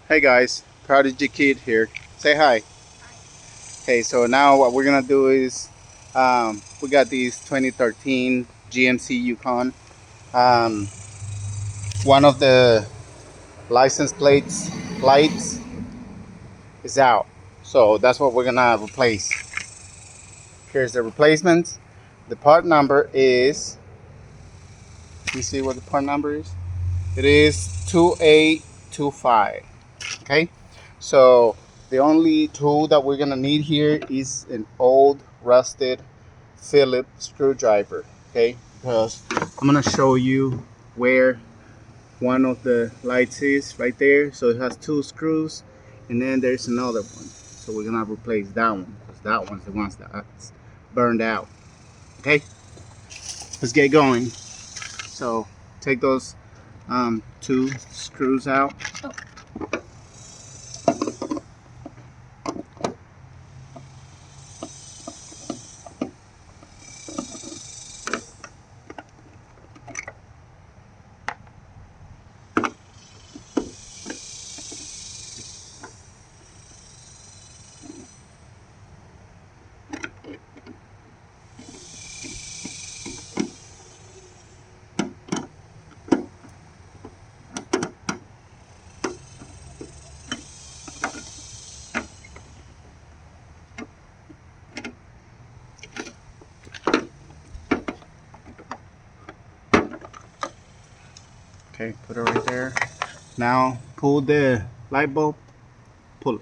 Hey guys, Prodigy Kid here. Say hi. Okay, so now what we're gonna do is we got these 2013 GMC Yukon. Um, one of the license plates lights is out, so that's what we're gonna replace. Here's the replacements. The part number is. You see what the part number is? It is 2825. Okay, so the only tool that we're gonna need here is an old rusted Phillips screwdriver. Okay, because I'm gonna show you where one of the lights is right there. So it has two screws, and then there's another one. So we're gonna replace that one because that one's the ones that's burned out. Okay, let's get going. So take those two screws out. Okay, put it right there. Now pull the light bulb. Pull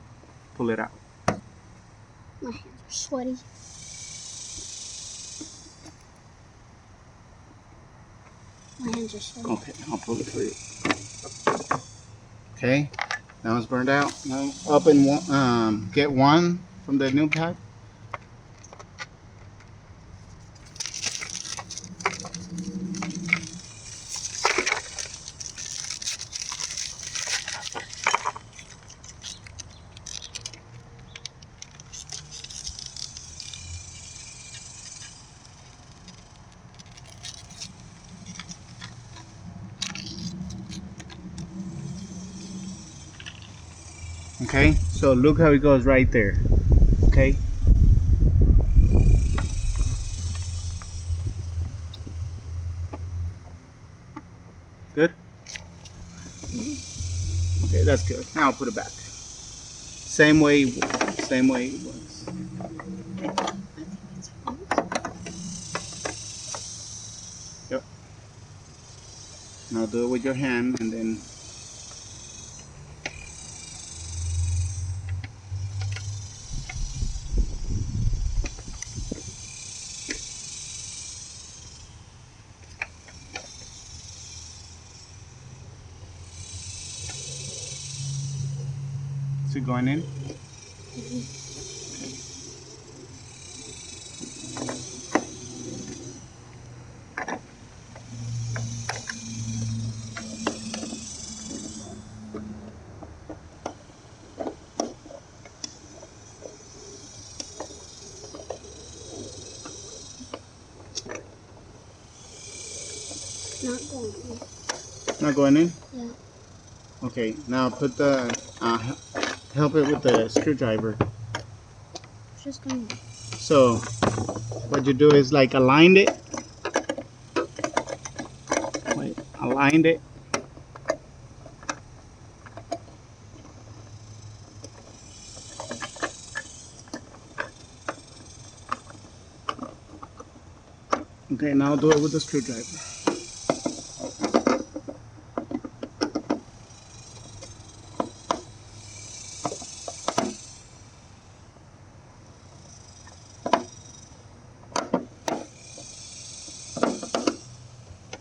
it out. My hands are sweaty. My hands are sweaty. Okay, I'll pull it for you. Okay, now it's burned out. Now open one, get one from the new pack. Okay, so look how it goes right there. Okay. Good? Okay, that's good. Now I'll put it back. Same way it was. Yep. Now do it with your hand and then is it going in? Not going in. Not going in? Yeah. Okay, now put the help it with the screwdriver. It's just going. So what you do is like aligned it. Wait, aligned it. Okay, now do it with the screwdriver.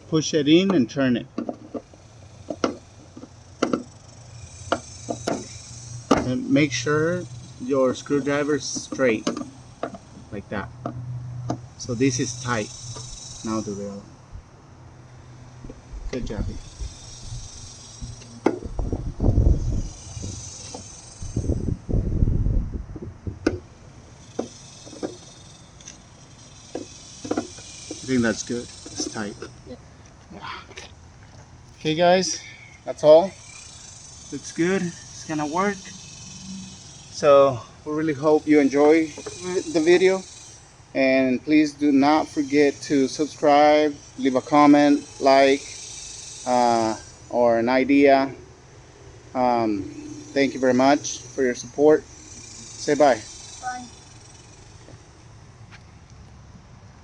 Push it in and turn it. And make sure your screwdriver is straight, like that. So this is tight. Now do the other. Good job. I think that's good. It's tight. Yep. Yeah. Okay guys, that's all. Looks good. it's gonna work. So we really hope you enjoy the video, and please do not forget to subscribe, leave a comment, like, or an idea. Thank you very much for your support. Say bye.